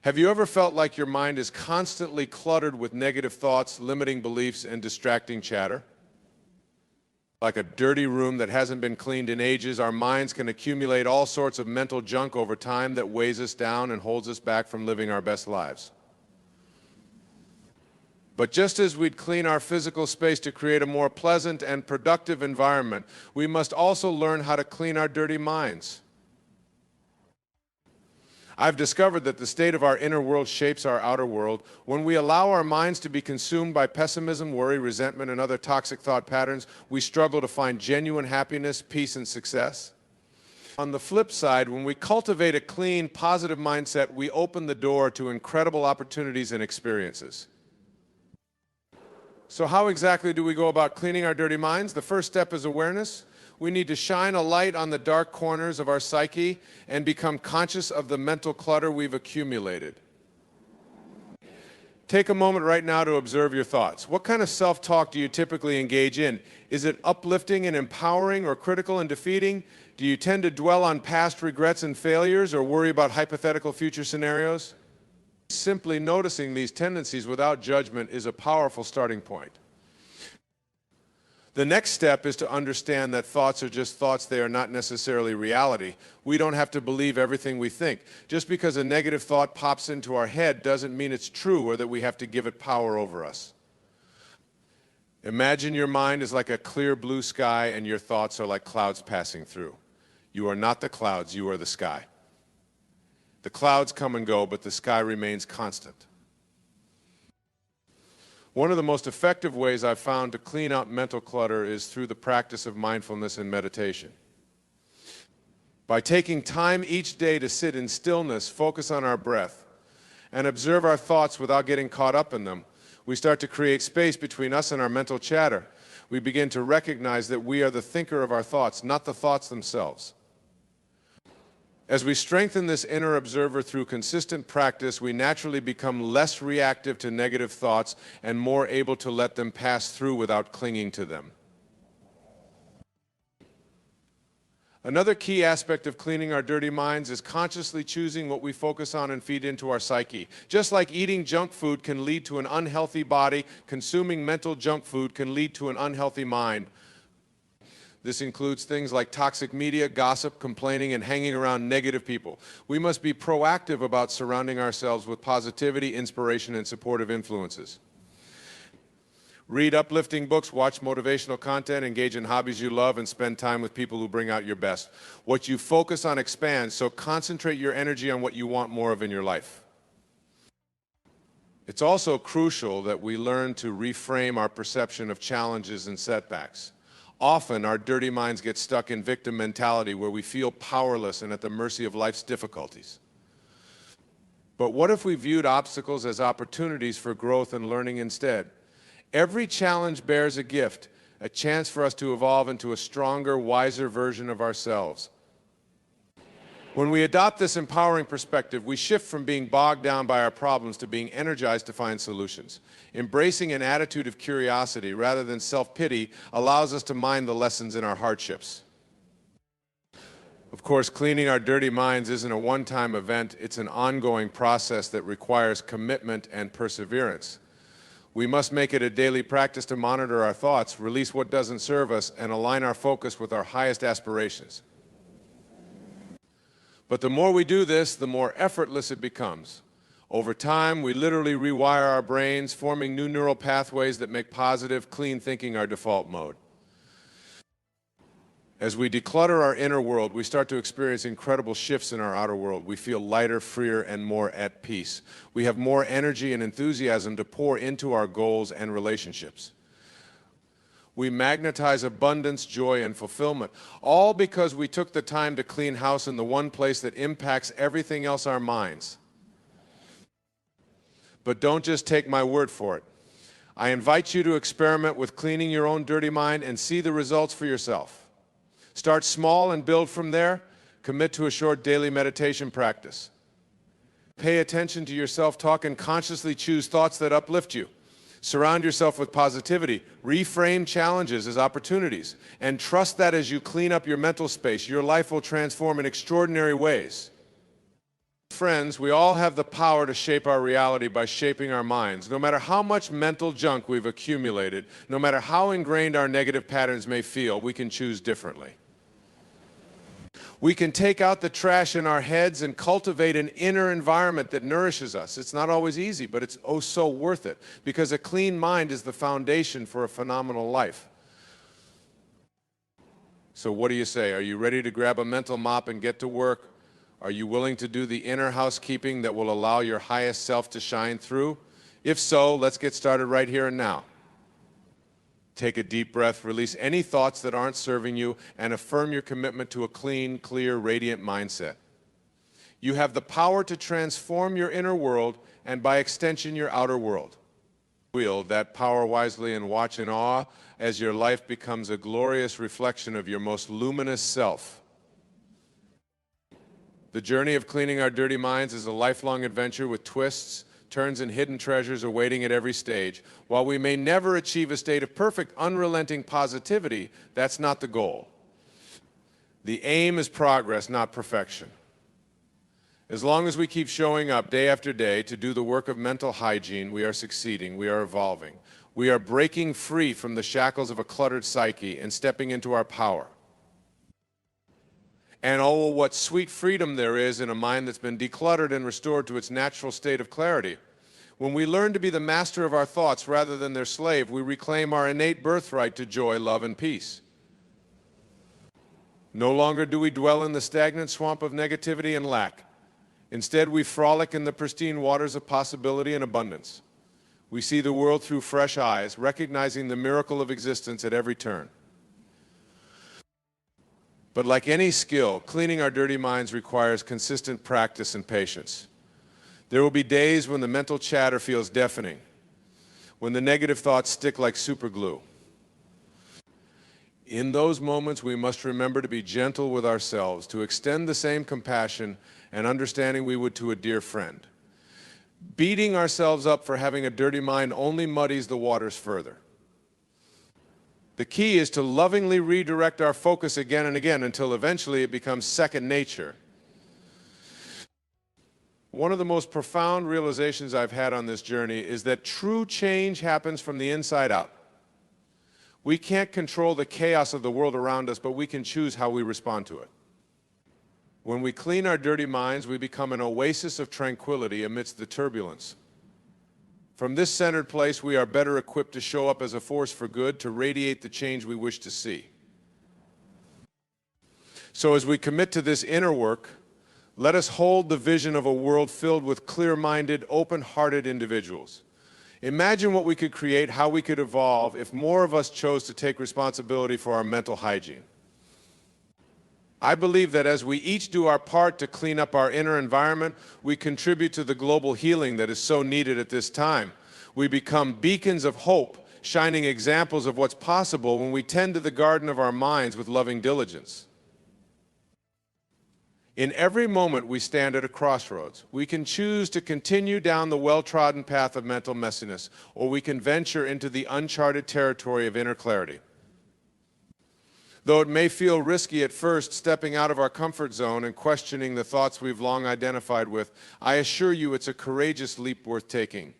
Have you ever felt like your mind is constantly cluttered with negative thoughts, limiting beliefs, and distracting chatter? Like a dirty room that hasn't been cleaned in ages, our minds can accumulate all sorts of mental junk over time that weighs us down and holds us back from living our best lives. But just as we'd clean our physical space to create a more pleasant and productive environment, we must also learn how to clean our dirty minds. I've discovered that the state of our inner world shapes our outer world. When we allow our minds to be consumed by pessimism, worry, resentment, and other toxic thought patterns, we struggle to find genuine happiness, peace, and success. On the flip side, when we cultivate a clean, positive mindset, we open the door to incredible opportunities and experiences. So how exactly do we go about cleaning our dirty minds? The first step is awareness. We need to shine a light on the dark corners of our psyche and become conscious of the mental clutter we've accumulated. Take a moment right now to observe your thoughts. What kind of self-talk do you typically engage in? Is it uplifting and empowering or critical and defeating? Do you tend to dwell on past regrets and failures or worry about hypothetical future scenarios? Simply noticing these tendencies without judgment is a powerful starting point. The next step is to understand that thoughts are just thoughts, they are not necessarily reality. We don't have to believe everything we think. Just because a negative thought pops into our head doesn't mean it's true or that we have to give it power over us. Imagine your mind is like a clear blue sky and your thoughts are like clouds passing through. You are not the clouds, you are the sky. The clouds come and go, but the sky remains constant. One of the most effective ways I've found to clean out mental clutter is through the practice of mindfulness and meditation. By taking time each day to sit in stillness, focus on our breath, and observe our thoughts without getting caught up in them, we start to create space between us and our mental chatter. We begin to recognize that we are the thinker of our thoughts, not the thoughts themselves. As we strengthen this inner observer through consistent practice, we naturally become less reactive to negative thoughts and more able to let them pass through without clinging to them. Another key aspect of cleaning our dirty minds is consciously choosing what we focus on and feed into our psyche. Just like eating junk food can lead to an unhealthy body, consuming mental junk food can lead to an unhealthy mind. This includes things like toxic media, gossip, complaining, and hanging around negative people. We must be proactive about surrounding ourselves with positivity, inspiration, and supportive influences. Read uplifting books, watch motivational content, engage in hobbies you love, and spend time with people who bring out your best. What you focus on expands, so concentrate your energy on what you want more of in your life. It's also crucial that we learn to reframe our perception of challenges and setbacks. Often, our dirty minds get stuck in victim mentality where we feel powerless and at the mercy of life's difficulties. But what if we viewed obstacles as opportunities for growth and learning instead? Every challenge bears a gift, a chance for us to evolve into a stronger, wiser version of ourselves. When we adopt this empowering perspective, we shift from being bogged down by our problems to being energized to find solutions. Embracing an attitude of curiosity rather than self-pity allows us to mind the lessons in our hardships. Of course, cleaning our dirty minds isn't a one-time event, it's an ongoing process that requires commitment and perseverance. We must make it a daily practice to monitor our thoughts, release what doesn't serve us, and align our focus with our highest aspirations. But the more we do this, the more effortless it becomes. Over time, we literally rewire our brains, forming new neural pathways that make positive, clean thinking our default mode. As we declutter our inner world, we start to experience incredible shifts in our outer world. We feel lighter, freer, and more at peace. We have more energy and enthusiasm to pour into our goals and relationships. We magnetize abundance, joy, and fulfillment, all because we took the time to clean house in the one place that impacts everything else, our minds. But don't just take my word for it. I invite you to experiment with cleaning your own dirty mind and see the results for yourself. Start small and build from there. Commit to a short daily meditation practice. Pay attention to your self-talk and consciously choose thoughts that uplift you. Surround yourself with positivity. Reframe challenges as opportunities. And trust that as you clean up your mental space, your life will transform in extraordinary ways. Friends, we all have the power to shape our reality by shaping our minds. No matter how much mental junk we've accumulated, no matter how ingrained our negative patterns may feel, we can choose differently. We can take out the trash in our heads and cultivate an inner environment that nourishes us. It's not always easy, but it's oh so worth it, because a clean mind is the foundation for a phenomenal life. So what do you say? Are you ready to grab a mental mop and get to work? Are you willing to do the inner housekeeping that will allow your highest self to shine through? If so, let's get started right here and now. Take a deep breath, release any thoughts that aren't serving you, and affirm your commitment to a clean, clear, radiant mindset. You have the power to transform your inner world and, by extension, your outer world. Wield that power wisely and watch in awe as your life becomes a glorious reflection of your most luminous self. The journey of cleaning our dirty minds is a lifelong adventure with twists, turns, and hidden treasures awaiting at every stage. While we may never achieve a state of perfect, unrelenting positivity, that's not the goal. The aim is progress, not perfection. As long as we keep showing up day after day to do the work of mental hygiene, we are succeeding, we are evolving. We are breaking free from the shackles of a cluttered psyche and stepping into our power. And oh, what sweet freedom there is in a mind that's been decluttered and restored to its natural state of clarity. When we learn to be the master of our thoughts rather than their slave, we reclaim our innate birthright to joy, love, and peace. No longer do we dwell in the stagnant swamp of negativity and lack. Instead, we frolic in the pristine waters of possibility and abundance. We see the world through fresh eyes, recognizing the miracle of existence at every turn. But like any skill, cleaning our dirty minds requires consistent practice and patience. There will be days when the mental chatter feels deafening, when the negative thoughts stick like super glue. In those moments, we must remember to be gentle with ourselves, to extend the same compassion and understanding we would to a dear friend. Beating ourselves up for having a dirty mind only muddies the waters further. The key is to lovingly redirect our focus again and again until eventually it becomes second nature. One of the most profound realizations I've had on this journey is that true change happens from the inside out. We can't control the chaos of the world around us, but we can choose how we respond to it. When we clean our dirty minds, we become an oasis of tranquility amidst the turbulence. From this centered place, we are better equipped to show up as a force for good, to radiate the change we wish to see. So as we commit to this inner work, let us hold the vision of a world filled with clear-minded, open-hearted individuals. Imagine what we could create, how we could evolve if more of us chose to take responsibility for our mental hygiene. I believe that as we each do our part to clean up our inner environment, we contribute to the global healing that is so needed at this time. We become beacons of hope, shining examples of what's possible when we tend to the garden of our minds with loving diligence. In every moment we stand at a crossroads. We can choose to continue down the well-trodden path of mental messiness, or we can venture into the uncharted territory of inner clarity. Though it may feel risky at first, stepping out of our comfort zone and questioning the thoughts we've long identified with, I assure you it's a courageous leap worth taking.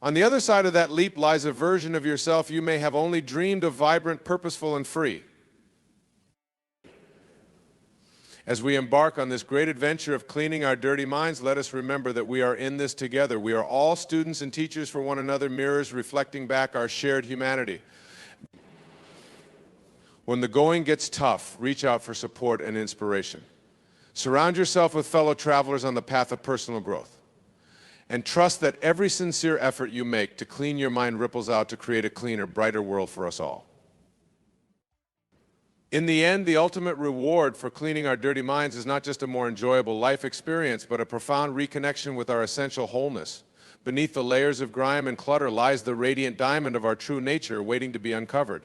On the other side of that leap lies a version of yourself you may have only dreamed of, vibrant, purposeful, and free. As we embark on this great adventure of cleaning our dirty minds, let us remember that we are in this together. We are all students and teachers for one another, mirrors reflecting back our shared humanity. When the going gets tough, reach out for support and inspiration. Surround yourself with fellow travelers on the path of personal growth. And trust that every sincere effort you make to clean your mind ripples out to create a cleaner, brighter world for us all. In the end, the ultimate reward for cleaning our dirty minds is not just a more enjoyable life experience, but a profound reconnection with our essential wholeness. Beneath the layers of grime and clutter lies the radiant diamond of our true nature waiting to be uncovered.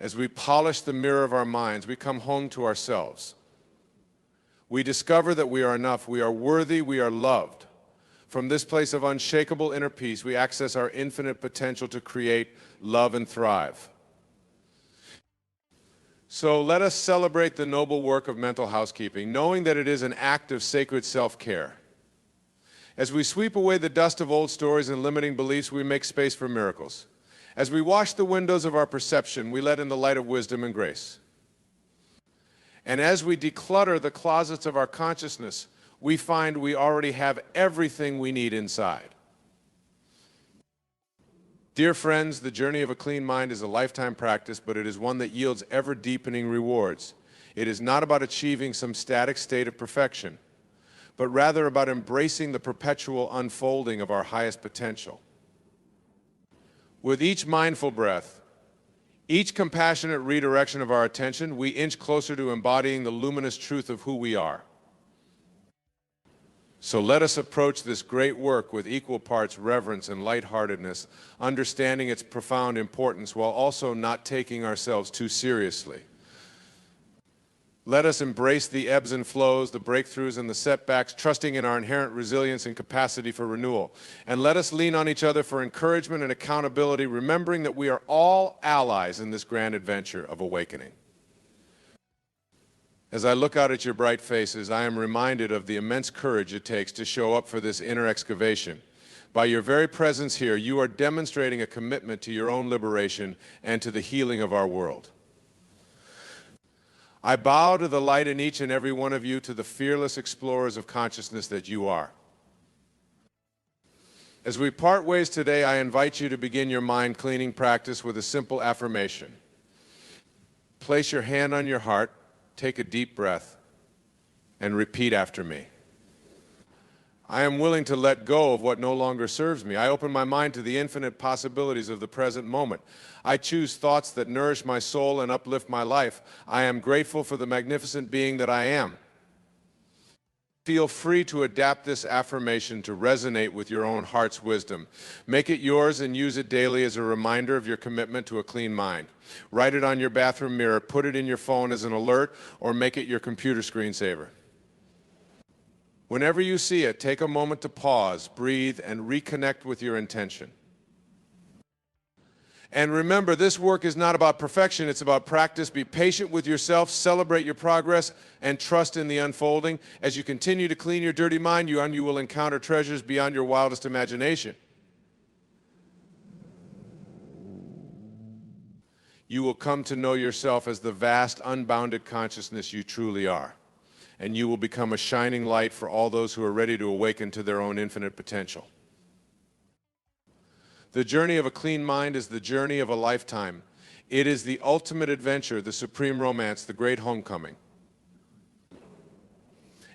As we polish the mirror of our minds, we come home to ourselves. We discover that we are enough, we are worthy, we are loved. From this place of unshakable inner peace, we access our infinite potential to create, love, and thrive. So let us celebrate the noble work of mental housekeeping, knowing that it is an act of sacred self-care. As we sweep away the dust of old stories and limiting beliefs, we make space for miracles. As we wash the windows of our perception, we let in the light of wisdom and grace. And as we declutter the closets of our consciousness, we find we already have everything we need inside. Dear friends, the journey of a clean mind is a lifetime practice, but it is one that yields ever-deepening rewards. It is not about achieving some static state of perfection, but rather about embracing the perpetual unfolding of our highest potential. With each mindful breath, each compassionate redirection of our attention, we inch closer to embodying the luminous truth of who we are. So let us approach this great work with equal parts reverence and lightheartedness, understanding its profound importance while also not taking ourselves too seriously. Let us embrace the ebbs and flows, the breakthroughs and the setbacks, trusting in our inherent resilience and capacity for renewal. And let us lean on each other for encouragement and accountability, remembering that we are all allies in this grand adventure of awakening. As I look out at your bright faces, I am reminded of the immense courage it takes to show up for this inner excavation. By your very presence here, you are demonstrating a commitment to your own liberation and to the healing of our world. I bow to the light in each and every one of you, to the fearless explorers of consciousness that you are. As we part ways today, I invite you to begin your mind cleaning practice with a simple affirmation. Place your hand on your heart. Take a deep breath and repeat after me. I am willing to let go of what no longer serves me. I open my mind to the infinite possibilities of the present moment. I choose thoughts that nourish my soul and uplift my life. I am grateful for the magnificent being that I am. Feel free to adapt this affirmation to resonate with your own heart's wisdom. Make it yours and use it daily as a reminder of your commitment to a clean mind. Write it on your bathroom mirror, put it in your phone as an alert, or make it your computer screensaver. Whenever you see it, take a moment to pause, breathe, and reconnect with your intention. And remember, this work is not about perfection, it's about practice. Be patient with yourself, celebrate your progress, and trust in the unfolding. As you continue to clean your dirty mind, you will encounter treasures beyond your wildest imagination. You will come to know yourself as the vast, unbounded consciousness you truly are. And you will become a shining light for all those who are ready to awaken to their own infinite potential. The journey of a clean mind is the journey of a lifetime. It is the ultimate adventure, the supreme romance, the great homecoming.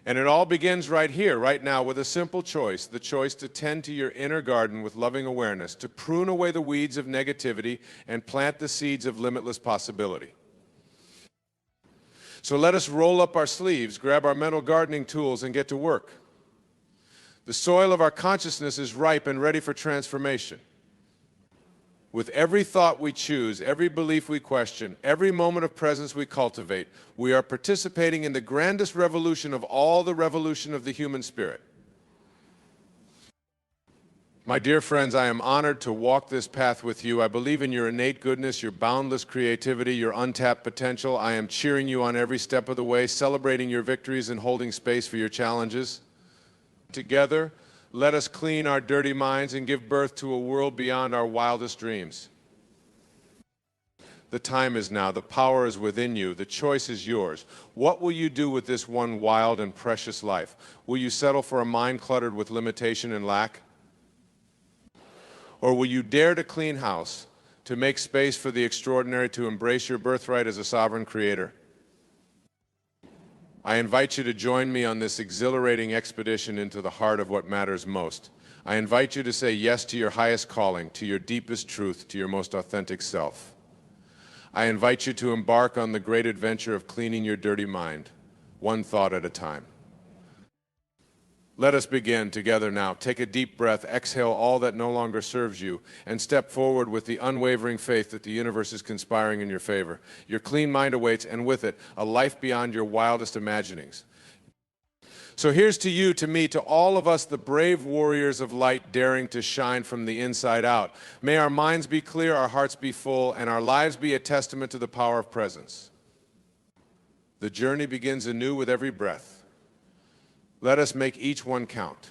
And it all begins right here, right now, with a simple choice, the choice to tend to your inner garden with loving awareness, to prune away the weeds of negativity and plant the seeds of limitless possibility. So let us roll up our sleeves, grab our mental gardening tools, and get to work. The soil of our consciousness is ripe and ready for transformation. With every thought we choose, every belief we question, every moment of presence we cultivate, we are participating in the grandest revolution of all, the revolution of the human spirit. My dear friends, I am honored to walk this path with you. I believe in your innate goodness, your boundless creativity, your untapped potential. I am cheering you on every step of the way, celebrating your victories and holding space for your challenges. Together, let us clean our dirty minds and give birth to a world beyond our wildest dreams. The time is now. The power is within you. The choice is yours. What will you do with this one wild and precious life? Will you settle for a mind cluttered with limitation and lack? Or will you dare to clean house, to make space for the extraordinary, to embrace your birthright as a sovereign creator? I invite you to join me on this exhilarating expedition into the heart of what matters most. I invite you to say yes to your highest calling, to your deepest truth, to your most authentic self. I invite you to embark on the great adventure of cleaning your dirty mind, one thought at a time. Let us begin together now. Take a deep breath, exhale all that no longer serves you, and step forward with the unwavering faith that the universe is conspiring in your favor. Your clean mind awaits, and with it, a life beyond your wildest imaginings. So here's to you, to me, to all of us, the brave warriors of light daring to shine from the inside out. May our minds be clear, our hearts be full, and our lives be a testament to the power of presence. The journey begins anew with every breath. Let us make each one count.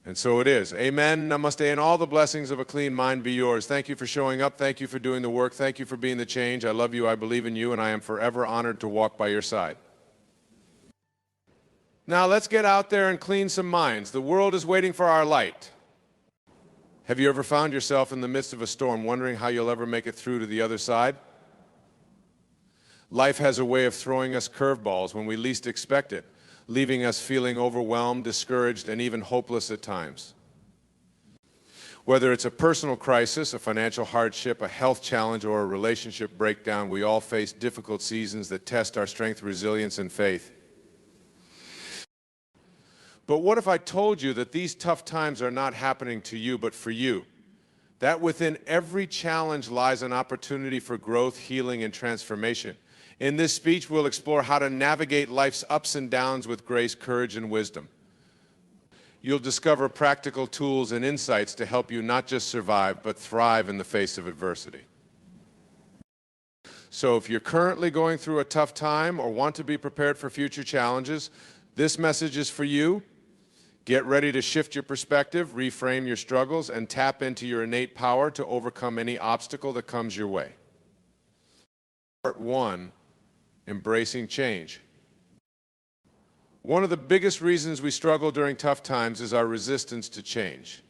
And so it is. Amen, namaste, and all the blessings of a clean mind be yours. Thank you for showing up. Thank you for doing the work. Thank you for being the change. I love you. I believe in you, and I am forever honored to walk by your side. Now let's get out there and clean some minds. The world is waiting for our light. Have you ever found yourself in the midst of a storm wondering how you'll ever make it through to the other side? Life has a way of throwing us curveballs when we least expect it, leaving us feeling overwhelmed, discouraged, and even hopeless at times. Whether it's a personal crisis, a financial hardship, a health challenge, or a relationship breakdown, we all face difficult seasons that test our strength, resilience, and faith. But what if I told you that these tough times are not happening to you, but for you? That within every challenge lies an opportunity for growth, healing, and transformation. In this speech, we'll explore how to navigate life's ups and downs with grace, courage, and wisdom. You'll discover practical tools and insights to help you not just survive, but thrive in the face of adversity. So if you're currently going through a tough time or want to be prepared for future challenges, this message is for you. Get ready to shift your perspective, reframe your struggles, and tap into your innate power to overcome any obstacle that comes your way. Part 1. Embracing change. One of the biggest reasons we struggle during tough times is our resistance to change.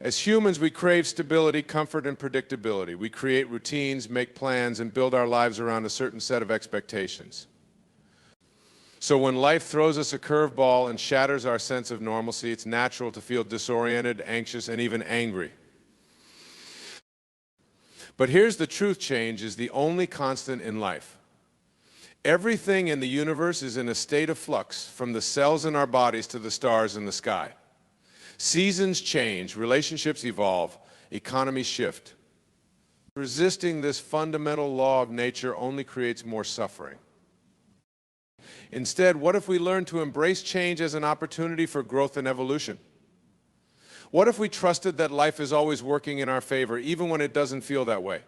As humans, we crave stability, comfort, and predictability. We create routines, make plans, and build our lives around a certain set of expectations. So when life throws us a curveball and shatters our sense of normalcy, it's natural to feel disoriented, anxious, and even angry. But here's the truth: change is the only constant in life. Everything in the universe is in a state of flux, from the cells in our bodies to the stars in the sky. Seasons change, relationships evolve, economies shift. Resisting this fundamental law of nature only creates more suffering. Instead, what if we learn to embrace change as an opportunity for growth and evolution? What if we trusted that life is always working in our favor, even when it doesn't feel that way?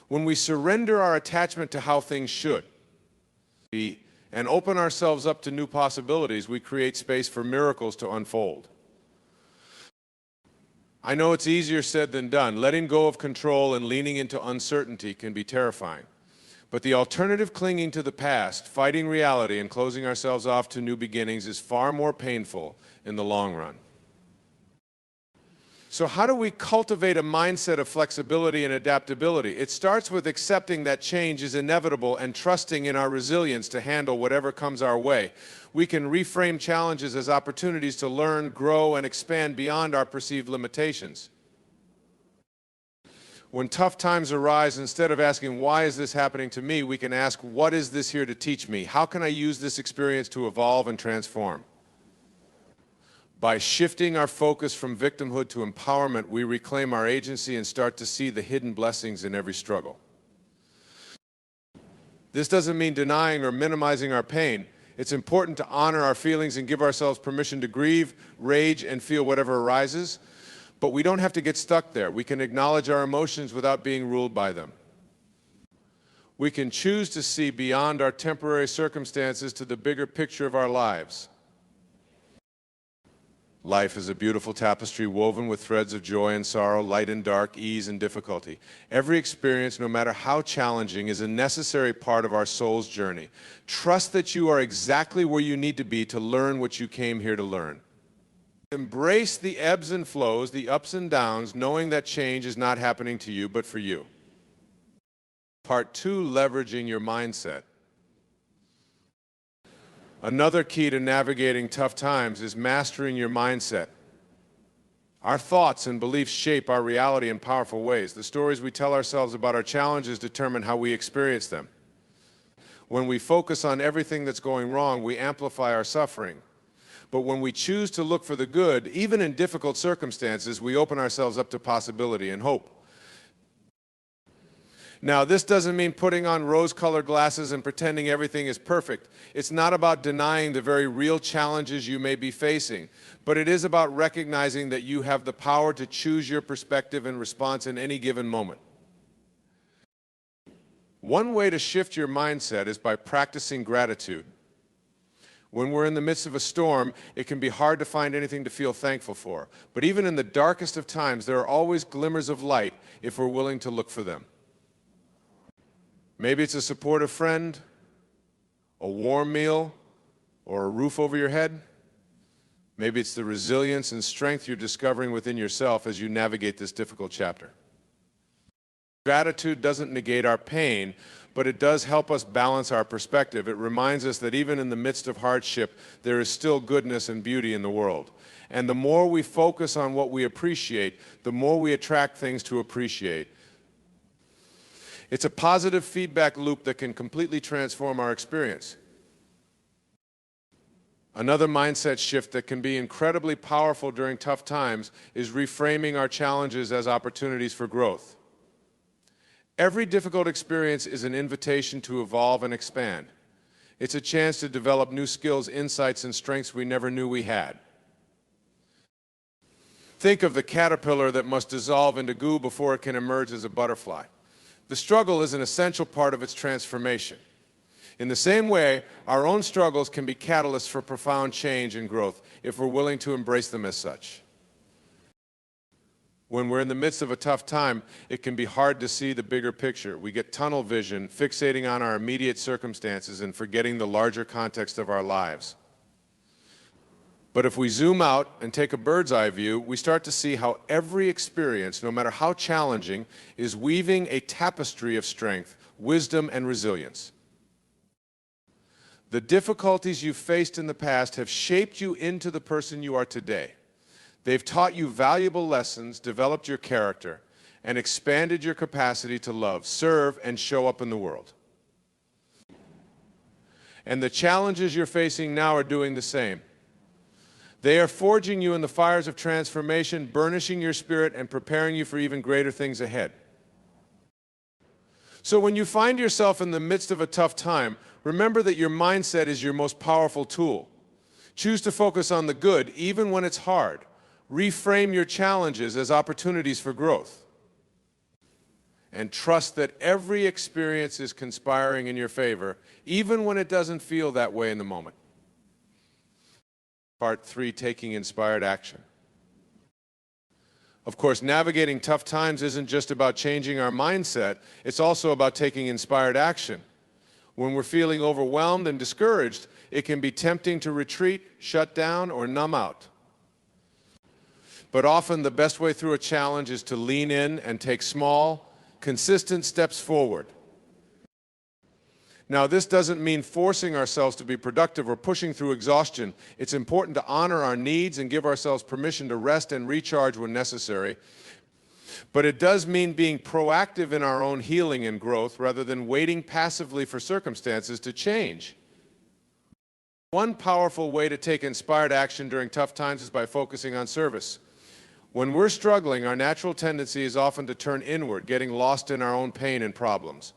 When we surrender our attachment to how things should be and open ourselves up to new possibilities, we create space for miracles to unfold. I know it's easier said than done. Letting go of control and leaning into uncertainty can be terrifying. But the alternative, clinging to the past, fighting reality, and closing ourselves off to new beginnings, is far more painful in the long run. So how do we cultivate a mindset of flexibility and adaptability? It starts with accepting that change is inevitable and trusting in our resilience to handle whatever comes our way. We can reframe challenges as opportunities to learn, grow, and expand beyond our perceived limitations. When tough times arise, instead of asking, "Why is this happening to me?" we can ask, "What is this here to teach me? How can I use this experience to evolve and transform?" By shifting our focus from victimhood to empowerment, we reclaim our agency and start to see the hidden blessings in every struggle. This doesn't mean denying or minimizing our pain. It's important to honor our feelings and give ourselves permission to grieve, rage, and feel whatever arises. But we don't have to get stuck there. We can acknowledge our emotions without being ruled by them. We can choose to see beyond our temporary circumstances to the bigger picture of our lives. Life is a beautiful tapestry woven with threads of joy and sorrow, light and dark, ease and difficulty. Every experience, no matter how challenging, is a necessary part of our soul's journey. Trust that you are exactly where you need to be to learn what you came here to learn. Embrace the ebbs and flows, the ups and downs, knowing that change is not happening to you, but for you. Part 2, leveraging your mindset. Another key to navigating tough times is mastering your mindset. Our thoughts and beliefs shape our reality in powerful ways. The stories we tell ourselves about our challenges determine how we experience them. When we focus on everything that's going wrong, we amplify our suffering. But when we choose to look for the good, even in difficult circumstances, we open ourselves up to possibility and hope. Now, this doesn't mean putting on rose-colored glasses and pretending everything is perfect. It's not about denying the very real challenges you may be facing, but it is about recognizing that you have the power to choose your perspective and response in any given moment. One way to shift your mindset is by practicing gratitude. When we're in the midst of a storm, it can be hard to find anything to feel thankful for. But even in the darkest of times, there are always glimmers of light if we're willing to look for them. Maybe it's a supportive friend, a warm meal, or a roof over your head. Maybe it's the resilience and strength you're discovering within yourself as you navigate this difficult chapter. Gratitude doesn't negate our pain, but it does help us balance our perspective. It reminds us that even in the midst of hardship, there is still goodness and beauty in the world. And the more we focus on what we appreciate, the more we attract things to appreciate. It's a positive feedback loop that can completely transform our experience. Another mindset shift that can be incredibly powerful during tough times is reframing our challenges as opportunities for growth. Every difficult experience is an invitation to evolve and expand. It's a chance to develop new skills, insights, and strengths we never knew we had. Think of the caterpillar that must dissolve into goo before it can emerge as a butterfly. The struggle is an essential part of its transformation. In the same way, our own struggles can be catalysts for profound change and growth if we're willing to embrace them as such. When we're in the midst of a tough time, it can be hard to see the bigger picture. We get tunnel vision, fixating on our immediate circumstances and forgetting the larger context of our lives. But if we zoom out and take a bird's eye view, we start to see how every experience, no matter how challenging, is weaving a tapestry of strength, wisdom, and resilience. The difficulties you've faced in the past have shaped you into the person you are today. They've taught you valuable lessons, developed your character, and expanded your capacity to love, serve, and show up in the world. And the challenges you're facing now are doing the same. They are forging you in the fires of transformation, burnishing your spirit, and preparing you for even greater things ahead. So when you find yourself in the midst of a tough time, remember that your mindset is your most powerful tool. Choose to focus on the good, even when it's hard. Reframe your challenges as opportunities for growth. And trust that every experience is conspiring in your favor, even when it doesn't feel that way in the moment. Part 3, taking inspired action. Of course, navigating tough times isn't just about changing our mindset, it's also about taking inspired action. When we're feeling overwhelmed and discouraged, it can be tempting to retreat, shut down, or numb out. But often the best way through a challenge is to lean in and take small, consistent steps forward. Now, this doesn't mean forcing ourselves to be productive or pushing through exhaustion. It's important to honor our needs and give ourselves permission to rest and recharge when necessary. But it does mean being proactive in our own healing and growth rather than waiting passively for circumstances to change. One powerful way to take inspired action during tough times is by focusing on service. When we're struggling, our natural tendency is often to turn inward, getting lost in our own pain and problems.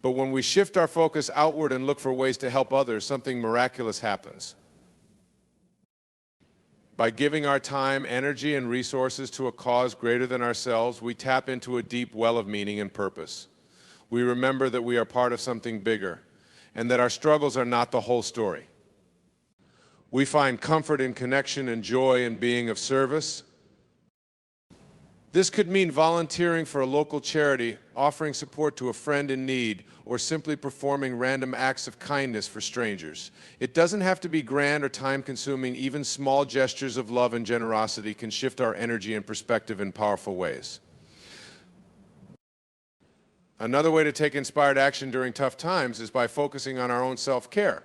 But when we shift our focus outward and look for ways to help others, something miraculous happens. By giving our time, energy, and resources to a cause greater than ourselves, we tap into a deep well of meaning and purpose. We remember that we are part of something bigger, and that our struggles are not the whole story. We find comfort in connection and joy in being of service. This could mean volunteering for a local charity, offering support to a friend in need, or simply performing random acts of kindness for strangers. It doesn't have to be grand or time-consuming. Even small gestures of love and generosity can shift our energy and perspective in powerful ways. Another way to take inspired action during tough times is by focusing on our own self-care.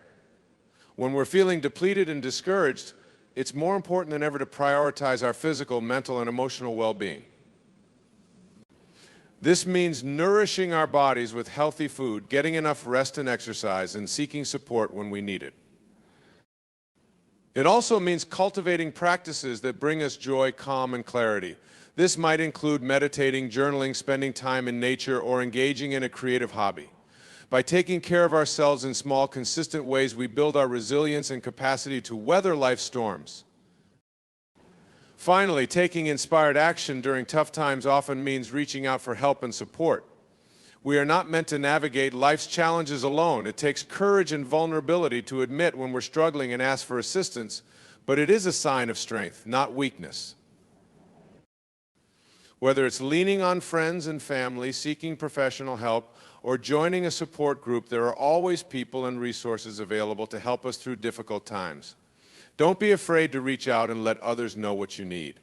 When we're feeling depleted and discouraged, it's more important than ever to prioritize our physical, mental, and emotional well-being. This means nourishing our bodies with healthy food, getting enough rest and exercise, and seeking support when we need it. It also means cultivating practices that bring us joy, calm, and clarity. This might include meditating, journaling, spending time in nature, or engaging in a creative hobby. By taking care of ourselves in small, consistent ways, we build our resilience and capacity to weather life's storms. Finally, taking inspired action during tough times often means reaching out for help and support. We are not meant to navigate life's challenges alone. It takes courage and vulnerability to admit when we're struggling and ask for assistance, but it is a sign of strength, not weakness. Whether it's leaning on friends and family, seeking professional help, or joining a support group, there are always people and resources available to help us through difficult times. Don't be afraid to reach out and let others know what you need.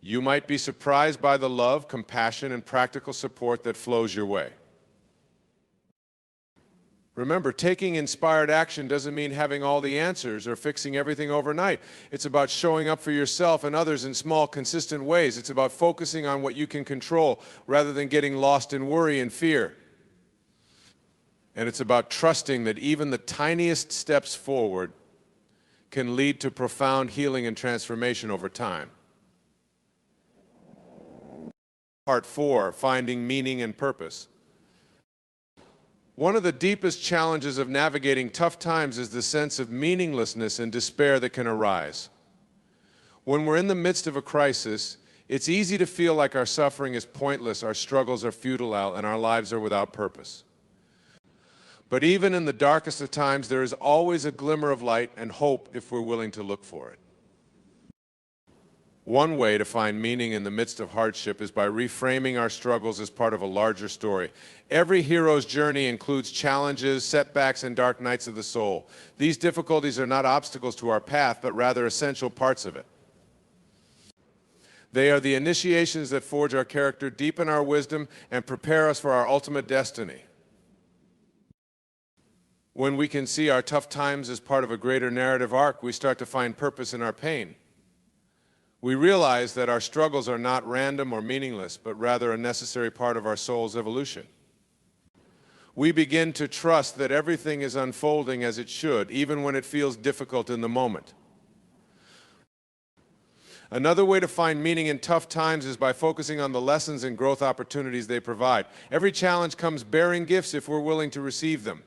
You might be surprised by the love, compassion, and practical support that flows your way. Remember, taking inspired action doesn't mean having all the answers or fixing everything overnight. It's about showing up for yourself and others in small, consistent ways. It's about focusing on what you can control rather than getting lost in worry and fear. And it's about trusting that even the tiniest steps forward can lead to profound healing and transformation over time. Part 4, finding meaning and purpose. One of the deepest challenges of navigating tough times is the sense of meaninglessness and despair that can arise. When we're in the midst of a crisis, it's easy to feel like our suffering is pointless, our struggles are futile, and our lives are without purpose. But even in the darkest of times, there is always a glimmer of light and hope if we're willing to look for it. One way to find meaning in the midst of hardship is by reframing our struggles as part of a larger story. Every hero's journey includes challenges, setbacks, and dark nights of the soul. These difficulties are not obstacles to our path, but rather essential parts of it. They are the initiations that forge our character, deepen our wisdom, and prepare us for our ultimate destiny. When we can see our tough times as part of a greater narrative arc, we start to find purpose in our pain. We realize that our struggles are not random or meaningless, but rather a necessary part of our soul's evolution. We begin to trust that everything is unfolding as it should, even when it feels difficult in the moment. Another way to find meaning in tough times is by focusing on the lessons and growth opportunities they provide. Every challenge comes bearing gifts if we're willing to receive them.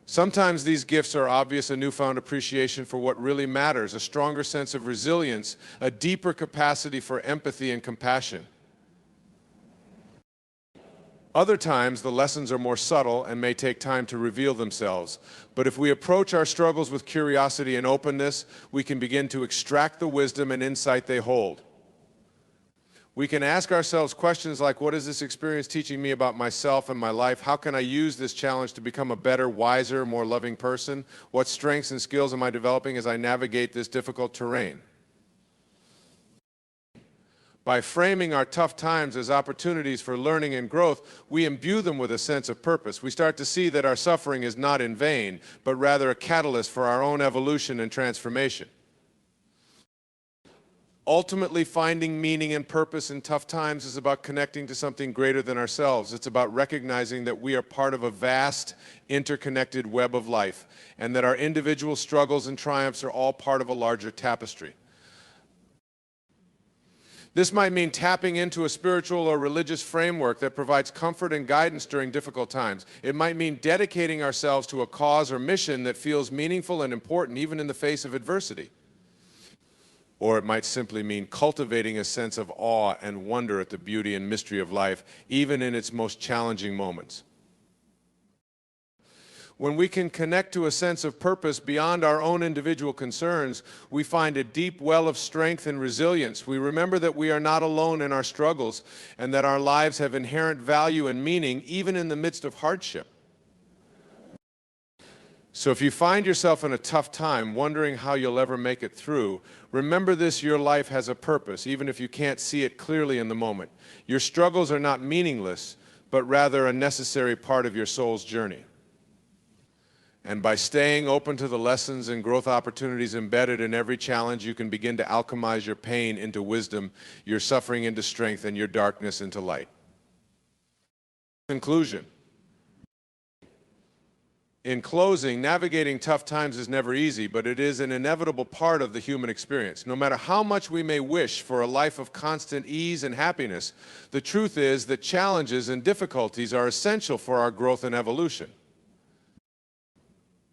Sometimes these gifts are obvious: a newfound appreciation for what really matters, a stronger sense of resilience, a deeper capacity for empathy and compassion. Other times, the lessons are more subtle and may take time to reveal themselves. But if we approach our struggles with curiosity and openness, we can begin to extract the wisdom and insight they hold. We can ask ourselves questions like, what is this experience teaching me about myself and my life? How can I use this challenge to become a better, wiser, more loving person? What strengths and skills am I developing as I navigate this difficult terrain? By framing our tough times as opportunities for learning and growth, we imbue them with a sense of purpose. We start to see that our suffering is not in vain, but rather a catalyst for our own evolution and transformation. Ultimately, finding meaning and purpose in tough times is about connecting to something greater than ourselves. It's about recognizing that we are part of a vast, interconnected web of life, and that our individual struggles and triumphs are all part of a larger tapestry. This might mean tapping into a spiritual or religious framework that provides comfort and guidance during difficult times. It might mean dedicating ourselves to a cause or mission that feels meaningful and important even in the face of adversity. Or it might simply mean cultivating a sense of awe and wonder at the beauty and mystery of life, even in its most challenging moments. When we can connect to a sense of purpose beyond our own individual concerns, we find a deep well of strength and resilience. We remember that we are not alone in our struggles and that our lives have inherent value and meaning, even in the midst of hardship. So if you find yourself in a tough time, wondering how you'll ever make it through, remember this: your life has a purpose, even if you can't see it clearly in the moment. Your struggles are not meaningless, but rather a necessary part of your soul's journey. And by staying open to the lessons and growth opportunities embedded in every challenge, you can begin to alchemize your pain into wisdom, your suffering into strength, and your darkness into light. Conclusion. In closing, navigating tough times is never easy, but it is an inevitable part of the human experience. No matter how much we may wish for a life of constant ease and happiness, the truth is that challenges and difficulties are essential for our growth and evolution.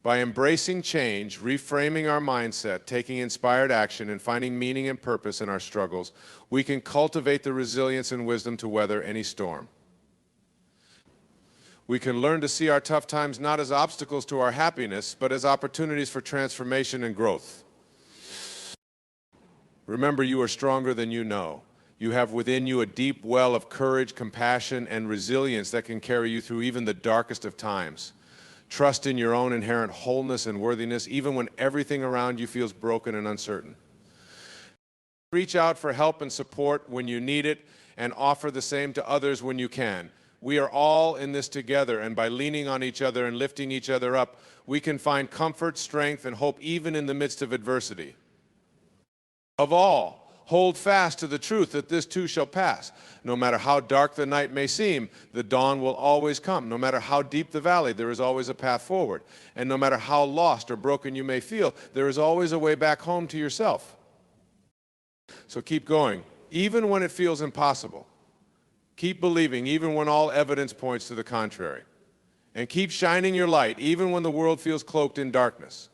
By embracing change, reframing our mindset, taking inspired action, and finding meaning and purpose in our struggles, we can cultivate the resilience and wisdom to weather any storm. We can learn to see our tough times not as obstacles to our happiness, but as opportunities for transformation and growth. Remember, you are stronger than you know. You have within you a deep well of courage, compassion, and resilience that can carry you through even the darkest of times. Trust in your own inherent wholeness and worthiness, even when everything around you feels broken and uncertain. Reach out for help and support when you need it, and offer the same to others when you can. We are all in this together, and by leaning on each other and lifting each other up, we can find comfort, strength, and hope even in the midst of adversity. Of all, hold fast to the truth that this too shall pass. No matter how dark the night may seem, the dawn will always come. No matter how deep the valley, there is always a path forward. And no matter how lost or broken you may feel, there is always a way back home to yourself. So keep going, even when it feels impossible. Keep believing, even when all evidence points to the contrary. And keep shining your light, even when the world feels cloaked in darkness.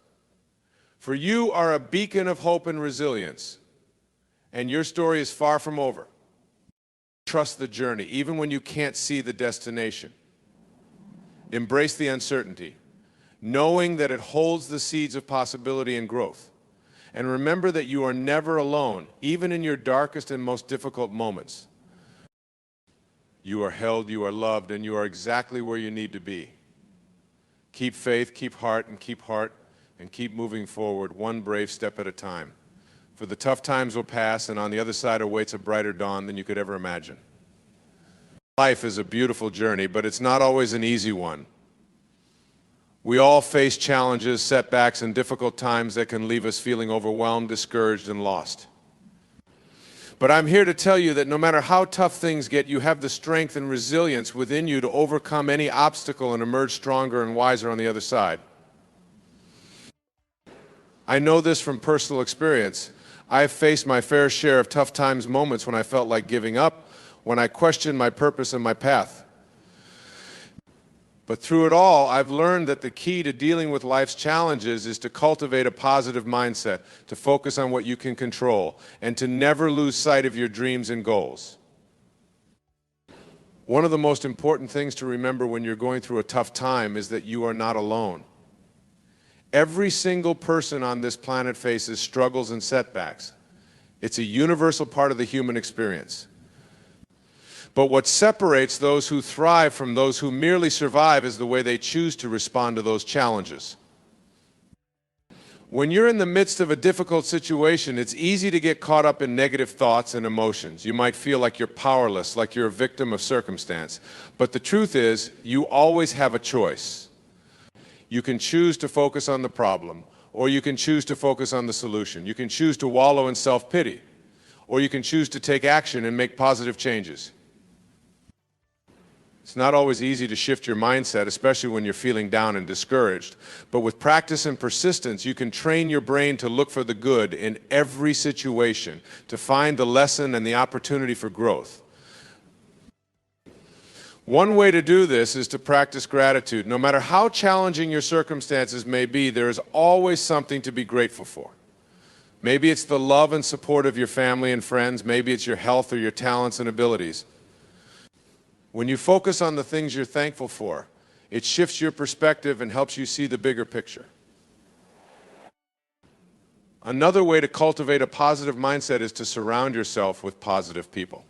For you are a beacon of hope and resilience. And your story is far from over. Trust the journey, even when you can't see the destination. Embrace the uncertainty, knowing that it holds the seeds of possibility and growth. And remember that you are never alone, even in your darkest and most difficult moments. You are held, you are loved, and you are exactly where you need to be. Keep faith, keep heart, and keep moving forward, one brave step at a time. For the tough times will pass, and on the other side awaits a brighter dawn than you could ever imagine. Life is a beautiful journey, but it's not always an easy one. We all face challenges, setbacks, and difficult times that can leave us feeling overwhelmed, discouraged, and lost. But I'm here to tell you that no matter how tough things get, you have the strength and resilience within you to overcome any obstacle and emerge stronger and wiser on the other side. I know this from personal experience. I've faced my fair share of tough times moments when I felt like giving up, when I questioned my purpose and my path. But through it all, I've learned that the key to dealing with life's challenges is to cultivate a positive mindset, to focus on what you can control, and to never lose sight of your dreams and goals. One of the most important things to remember when you're going through a tough time is that you are not alone. Every single person on this planet faces struggles and setbacks. It's a universal part of the human experience. But what separates those who thrive from those who merely survive is the way they choose to respond to those challenges. When you're in the midst of a difficult situation, it's easy to get caught up in negative thoughts and emotions. You might feel like you're powerless, like you're a victim of circumstance. But the truth is, you always have a choice. You can choose to focus on the problem, or you can choose to focus on the solution. You can choose to wallow in self-pity, or you can choose to take action and make positive changes. It's not always easy to shift your mindset, especially when you're feeling down and discouraged. But with practice and persistence, you can train your brain to look for the good in every situation, to find the lesson and the opportunity for growth. One way to do this is to practice gratitude. No matter how challenging your circumstances may be, there is always something to be grateful for. Maybe it's the love and support of your family and friends. Maybe it's your health or your talents and abilities. When you focus on the things you're thankful for, it shifts your perspective and helps you see the bigger picture. Another way to cultivate a positive mindset is to surround yourself with positive people.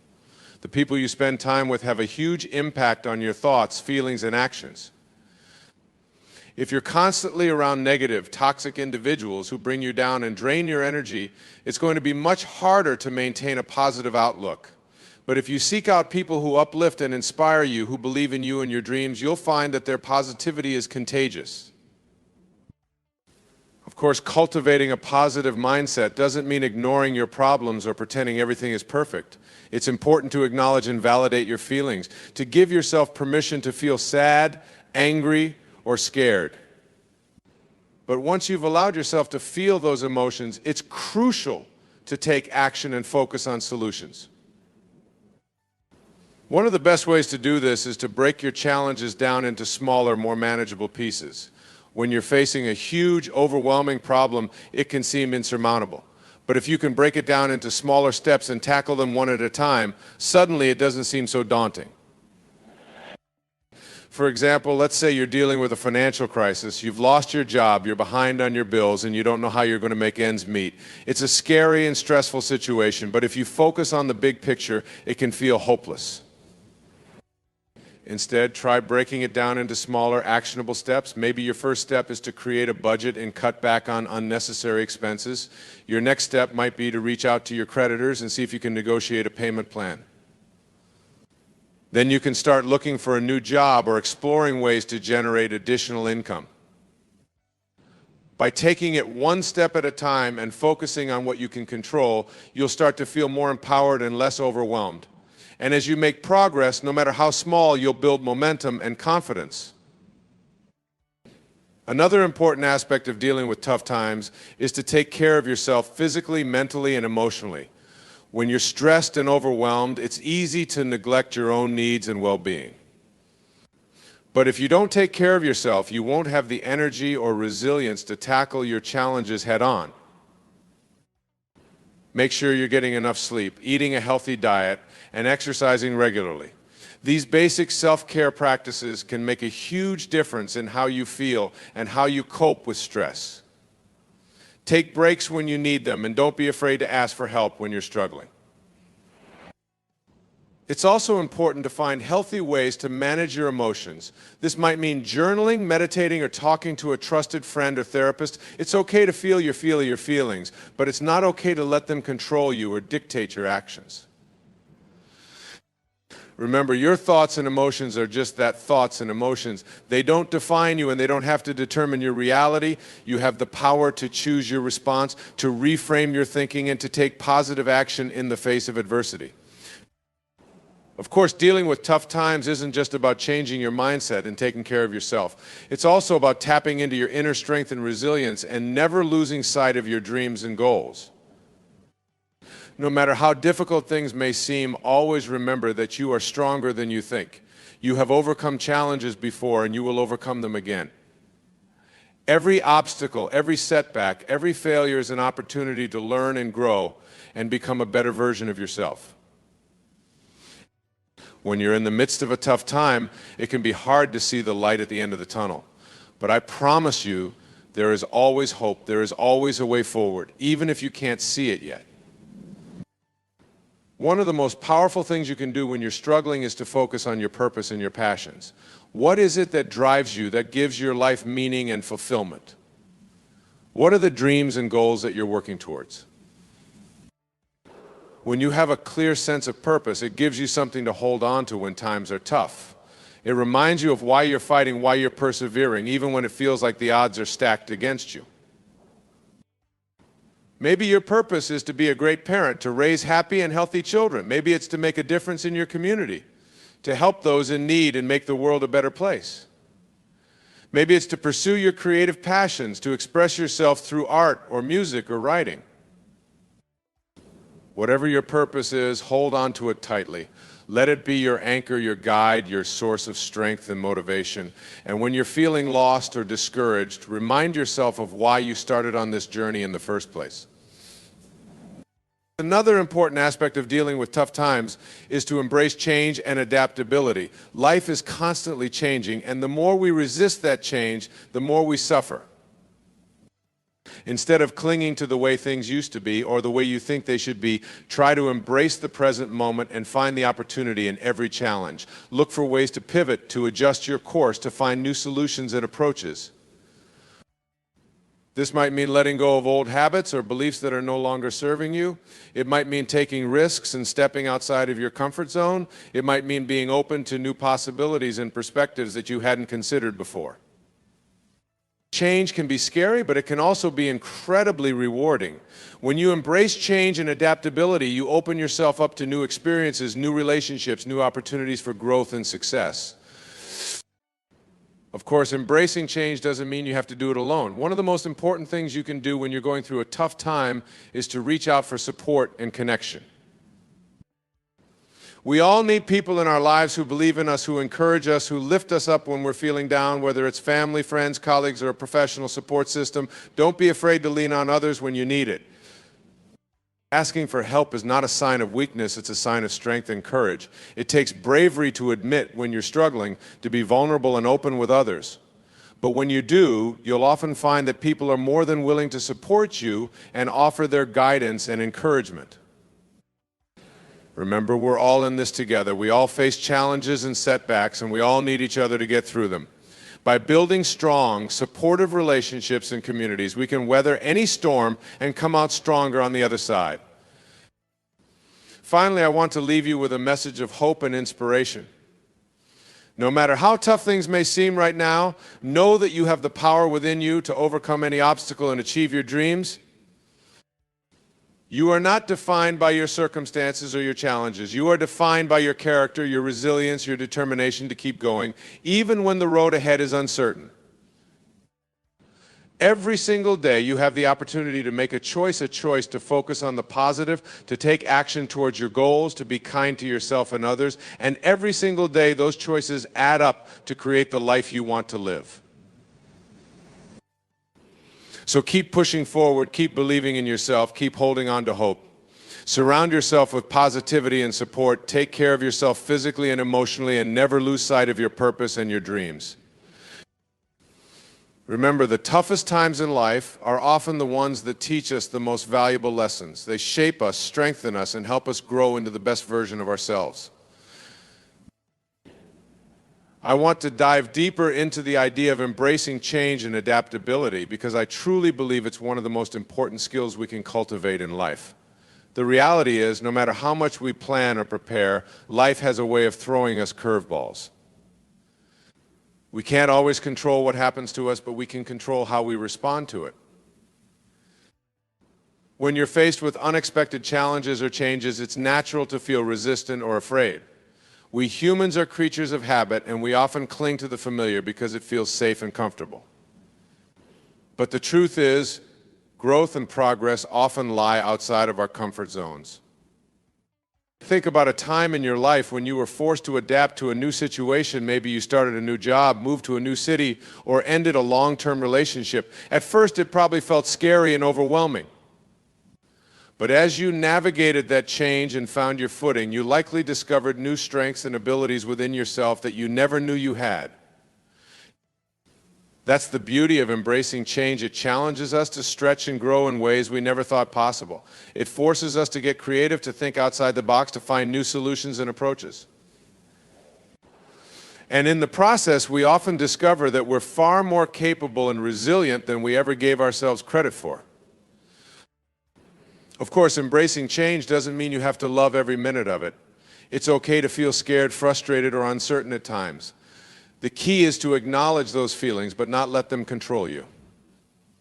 The people you spend time with have a huge impact on your thoughts, feelings, and actions. If you're constantly around negative, toxic individuals who bring you down and drain your energy, it's going to be much harder to maintain a positive outlook. But if you seek out people who uplift and inspire you, who believe in you and your dreams, you'll find that their positivity is contagious. Of course, cultivating a positive mindset doesn't mean ignoring your problems or pretending everything is perfect. It's important to acknowledge and validate your feelings, to give yourself permission to feel sad, angry, or scared. But once you've allowed yourself to feel those emotions, it's crucial to take action and focus on solutions. One of the best ways to do this is to break your challenges down into smaller, more manageable pieces. When you're facing a huge, overwhelming problem, it can seem insurmountable. But if you can break it down into smaller steps and tackle them one at a time, suddenly it doesn't seem so daunting. For example, let's say you're dealing with a financial crisis. You've lost your job, you're behind on your bills, and you don't know how you're going to make ends meet. It's a scary and stressful situation, but if you focus on the big picture, it can feel hopeless. Instead, try breaking it down into smaller, actionable steps. Maybe your first step is to create a budget and cut back on unnecessary expenses. Your next step might be to reach out to your creditors and see if you can negotiate a payment plan. Then you can start looking for a new job or exploring ways to generate additional income. By taking it one step at a time and focusing on what you can control, you'll start to feel more empowered and less overwhelmed. And as you make progress, no matter how small, you'll build momentum and confidence. Another important aspect of dealing with tough times is to take care of yourself physically, mentally, and emotionally. When you're stressed and overwhelmed, it's easy to neglect your own needs and well-being. But if you don't take care of yourself, you won't have the energy or resilience to tackle your challenges head-on. Make sure you're getting enough sleep, eating a healthy diet, and exercising regularly. These basic self-care practices can make a huge difference in how you feel and how you cope with stress. Take breaks when you need them, and don't be afraid to ask for help when you're struggling. It's also important to find healthy ways to manage your emotions. This might mean journaling, meditating, or talking to a trusted friend or therapist. It's okay to feel your feelings, but it's not okay to let them control you or dictate your actions. Remember, your thoughts and emotions are just that, thoughts and emotions. They don't define you, and they don't have to determine your reality. You have the power to choose your response, to reframe your thinking, and to take positive action in the face of adversity. Of course, dealing with tough times isn't just about changing your mindset and taking care of yourself. It's also about tapping into your inner strength and resilience and never losing sight of your dreams and goals. No matter how difficult things may seem, always remember that you are stronger than you think. You have overcome challenges before, and you will overcome them again. Every obstacle, every setback, every failure is an opportunity to learn and grow and become a better version of yourself. When you're in the midst of a tough time, it can be hard to see the light at the end of the tunnel. But I promise you, there is always hope. There is always a way forward, even if you can't see it yet. One of the most powerful things you can do when you're struggling is to focus on your purpose and your passions. What is it that drives you, that gives your life meaning and fulfillment? What are the dreams and goals that you're working towards? When you have a clear sense of purpose, it gives you something to hold on to when times are tough. It reminds you of why you're fighting, why you're persevering, even when it feels like the odds are stacked against you. Maybe your purpose is to be a great parent, to raise happy and healthy children. Maybe it's to make a difference in your community, to help those in need and make the world a better place. Maybe it's to pursue your creative passions, to express yourself through art or music or writing. Whatever your purpose is, hold on to it tightly. Let it be your anchor, your guide, your source of strength and motivation. And when you're feeling lost or discouraged, remind yourself of why you started on this journey in the first place. Another important aspect of dealing with tough times is to embrace change and adaptability. Life is constantly changing, and the more we resist that change, the more we suffer. Instead of clinging to the way things used to be or the way you think they should be, try to embrace the present moment and find the opportunity in every challenge. Look for ways to pivot, to adjust your course, to find new solutions and approaches. This might mean letting go of old habits or beliefs that are no longer serving you. It might mean taking risks and stepping outside of your comfort zone. It might mean being open to new possibilities and perspectives that you hadn't considered before. Change can be scary, but it can also be incredibly rewarding. When you embrace change and adaptability, you open yourself up to new experiences, new relationships, new opportunities for growth and success. Of course, embracing change doesn't mean you have to do it alone. One of the most important things you can do when you're going through a tough time is to reach out for support and connection. We all need people in our lives who believe in us, who encourage us, who lift us up when we're feeling down, whether it's family, friends, colleagues, or a professional support system. Don't be afraid to lean on others when you need it. Asking for help is not a sign of weakness, it's a sign of strength and courage. It takes bravery to admit when you're struggling, to be vulnerable and open with others. But when you do, you'll often find that people are more than willing to support you and offer their guidance and encouragement. Remember, we're all in this together. We all face challenges and setbacks, and we all need each other to get through them. By building strong, supportive relationships and communities, we can weather any storm and come out stronger on the other side. Finally, I want to leave you with a message of hope and inspiration. No matter how tough things may seem right now, know that you have the power within you to overcome any obstacle and achieve your dreams. You are not defined by your circumstances or your challenges. You are defined by your character, your resilience, your determination to keep going, even when the road ahead is uncertain. Every single day, you have the opportunity to make a choice to focus on the positive, to take action towards your goals, to be kind to yourself and others, and every single day, those choices add up to create the life you want to live. So keep pushing forward, keep believing in yourself, keep holding on to hope. Surround yourself with positivity and support, take care of yourself physically and emotionally, and never lose sight of your purpose and your dreams. Remember, the toughest times in life are often the ones that teach us the most valuable lessons. They shape us, strengthen us, and help us grow into the best version of ourselves. I want to dive deeper into the idea of embracing change and adaptability because I truly believe it's one of the most important skills we can cultivate in life. The reality is, no matter how much we plan or prepare, life has a way of throwing us curveballs. We can't always control what happens to us, but we can control how we respond to it. When you're faced with unexpected challenges or changes, it's natural to feel resistant or afraid. We humans are creatures of habit, and we often cling to the familiar because it feels safe and comfortable. But the truth is, growth and progress often lie outside of our comfort zones. Think about a time in your life when you were forced to adapt to a new situation. Maybe you started a new job, moved to a new city, or ended a long-term relationship. At first, it probably felt scary and overwhelming. But as you navigated that change and found your footing, you likely discovered new strengths and abilities within yourself that you never knew you had. That's the beauty of embracing change. It challenges us to stretch and grow in ways we never thought possible. It forces us to get creative, to think outside the box, to find new solutions and approaches. And in the process, we often discover that we're far more capable and resilient than we ever gave ourselves credit for. Of course, embracing change doesn't mean you have to love every minute of it. It's okay to feel scared, frustrated, or uncertain at times. The key is to acknowledge those feelings, but not let them control you.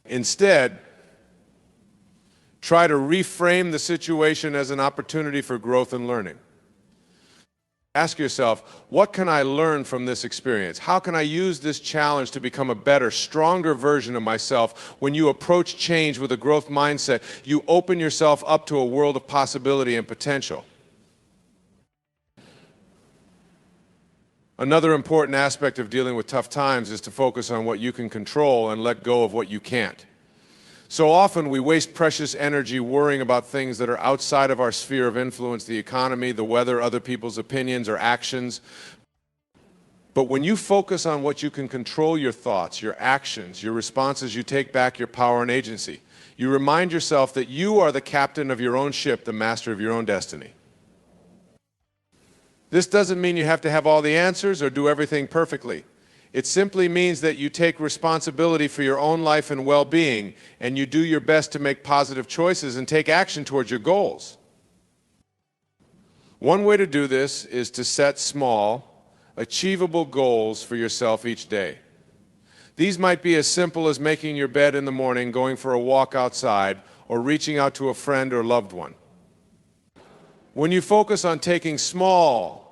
Instead, try to reframe the situation as an opportunity for growth and learning. Ask yourself, what can I learn from this experience? How can I use this challenge to become a better, stronger version of myself? When you approach change with a growth mindset, you open yourself up to a world of possibility and potential. Another important aspect of dealing with tough times is to focus on what you can control and let go of what you can't. So often we waste precious energy worrying about things that are outside of our sphere of influence, the economy, the weather, other people's opinions or actions. But when you focus on what you can control, your thoughts, your actions, your responses, you take back your power and agency. You remind yourself that you are the captain of your own ship, the master of your own destiny. This doesn't mean you have to have all the answers or do everything perfectly. It simply means that you take responsibility for your own life and well-being, and you do your best to make positive choices and take action towards your goals. One way to do this is to set small, achievable goals for yourself each day. These might be as simple as making your bed in the morning, going for a walk outside, or reaching out to a friend or loved one. When you focus on taking small,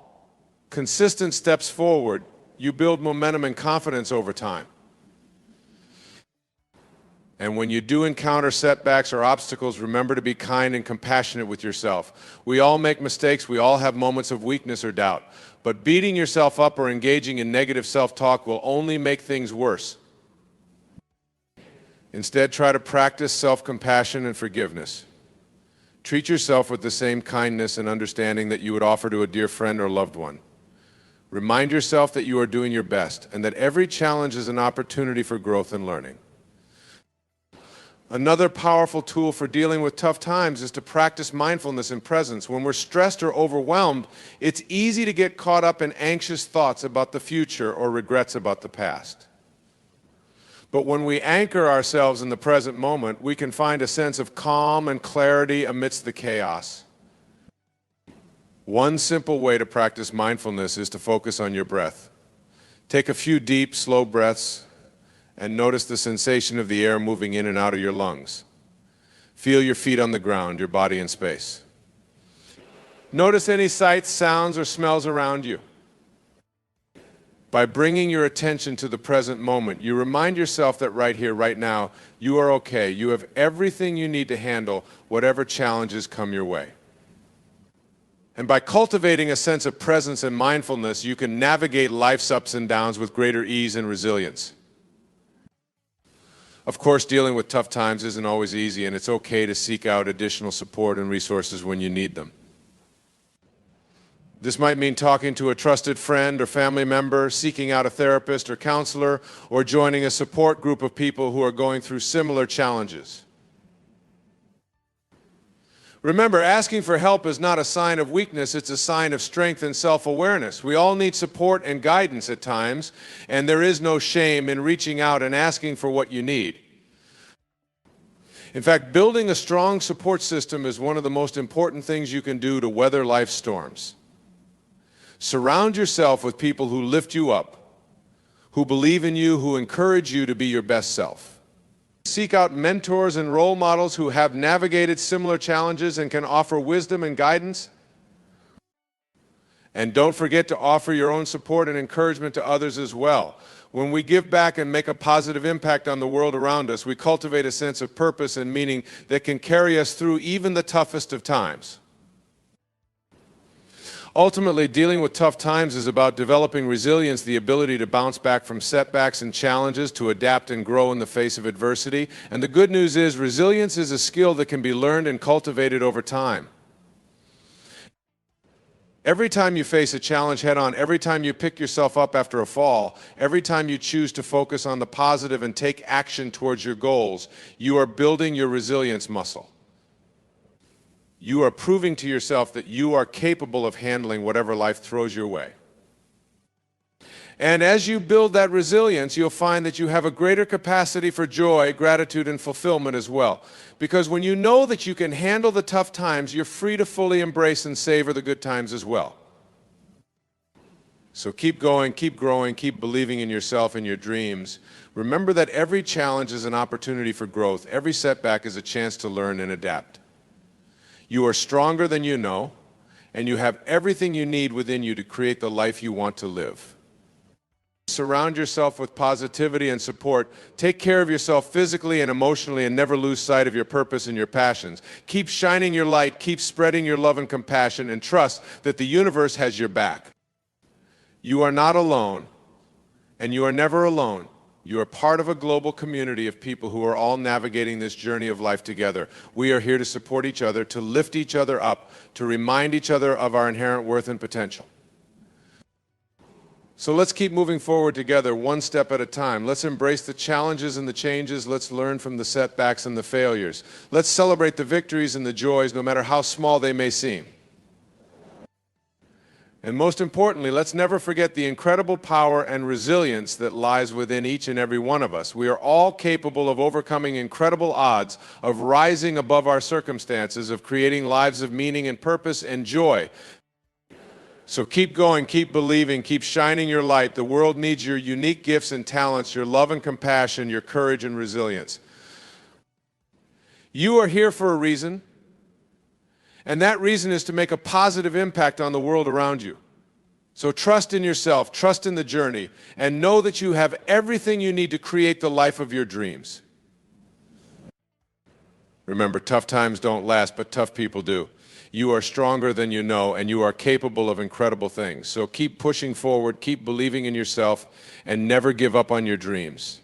consistent steps forward, you build momentum and confidence over time. And when you do encounter setbacks or obstacles, remember to be kind and compassionate with yourself. We all make mistakes. We all have moments of weakness or doubt. But beating yourself up or engaging in negative self-talk will only make things worse. Instead, try to practice self-compassion and forgiveness. Treat yourself with the same kindness and understanding that you would offer to a dear friend or loved one. Remind yourself that you are doing your best and that every challenge is an opportunity for growth and learning. Another powerful tool for dealing with tough times is to practice mindfulness and presence. When we're stressed or overwhelmed, it's easy to get caught up in anxious thoughts about the future or regrets about the past. But when we anchor ourselves in the present moment, we can find a sense of calm and clarity amidst the chaos. One simple way to practice mindfulness is to focus on your breath. Take a few deep, slow breaths and notice the sensation of the air moving in and out of your lungs. Feel your feet on the ground, your body in space. Notice any sights, sounds, or smells around you. By bringing your attention to the present moment, you remind yourself that right here, right now, you are okay. You have everything you need to handle whatever challenges come your way. And by cultivating a sense of presence and mindfulness, you can navigate life's ups and downs with greater ease and resilience. Of course, dealing with tough times isn't always easy, and it's okay to seek out additional support and resources when you need them. This might mean talking to a trusted friend or family member, seeking out a therapist or counselor, or joining a support group of people who are going through similar challenges. Remember, asking for help is not a sign of weakness, it's a sign of strength and self-awareness. We all need support and guidance at times, and there is no shame in reaching out and asking for what you need. In fact, building a strong support system is one of the most important things you can do to weather life's storms. Surround yourself with people who lift you up, who believe in you, who encourage you to be your best self. Seek out mentors and role models who have navigated similar challenges and can offer wisdom and guidance. And don't forget to offer your own support and encouragement to others as well. When we give back and make a positive impact on the world around us, we cultivate a sense of purpose and meaning that can carry us through even the toughest of times. Ultimately, dealing with tough times is about developing resilience, the ability to bounce back from setbacks and challenges, to adapt and grow in the face of adversity. And the good news is, resilience is a skill that can be learned and cultivated over time. Every time you face a challenge head-on, every time you pick yourself up after a fall, every time you choose to focus on the positive and take action towards your goals, you are building your resilience muscle. You are proving to yourself that you are capable of handling whatever life throws your way. And as you build that resilience, you'll find that you have a greater capacity for joy, gratitude, and fulfillment as well. Because when you know that you can handle the tough times, you're free to fully embrace and savor the good times as well. So keep going, keep growing, keep believing in yourself and your dreams. Remember that every challenge is an opportunity for growth. Every setback is a chance to learn and adapt. You are stronger than you know, and you have everything you need within you to create the life you want to live. Surround yourself with positivity and support. Take care of yourself physically and emotionally, and never lose sight of your purpose and your passions. Keep shining your light, keep spreading your love and compassion, and trust that the universe has your back. You are not alone, and you are never alone. You are part of a global community of people who are all navigating this journey of life together. We are here to support each other, to lift each other up, to remind each other of our inherent worth and potential. So let's keep moving forward together, one step at a time. Let's embrace the challenges and the changes. Let's learn from the setbacks and the failures. Let's celebrate the victories and the joys, no matter how small they may seem. And most importantly, let's never forget the incredible power and resilience that lies within each and every one of us. We are all capable of overcoming incredible odds, of rising above our circumstances, of creating lives of meaning and purpose and joy. So keep going, keep believing, keep shining your light. The world needs your unique gifts and talents, your love and compassion, your courage and resilience. You are here for a reason. And that reason is to make a positive impact on the world around you. So trust in yourself, trust in the journey, and know that you have everything you need to create the life of your dreams. Remember, tough times don't last, but tough people do. You are stronger than you know, and you are capable of incredible things. So keep pushing forward, keep believing in yourself, and never give up on your dreams.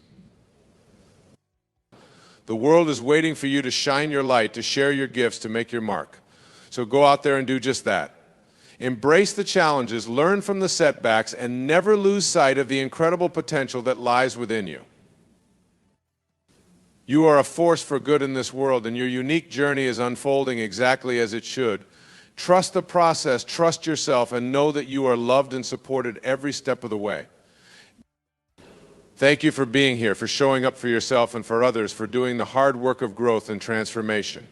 The world is waiting for you to shine your light, to share your gifts, to make your mark. So go out there and do just that. Embrace the challenges, learn from the setbacks, and never lose sight of the incredible potential that lies within you. You are a force for good in this world, and your unique journey is unfolding exactly as it should. Trust the process, trust yourself, and know that you are loved and supported every step of the way. Thank you for being here, for showing up for yourself and for others, for doing the hard work of growth and transformation.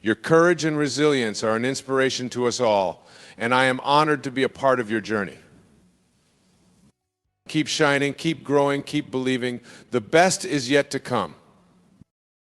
Your courage and resilience are an inspiration to us all, and I am honored to be a part of your journey. Keep shining, keep growing, keep believing. The best is yet to come.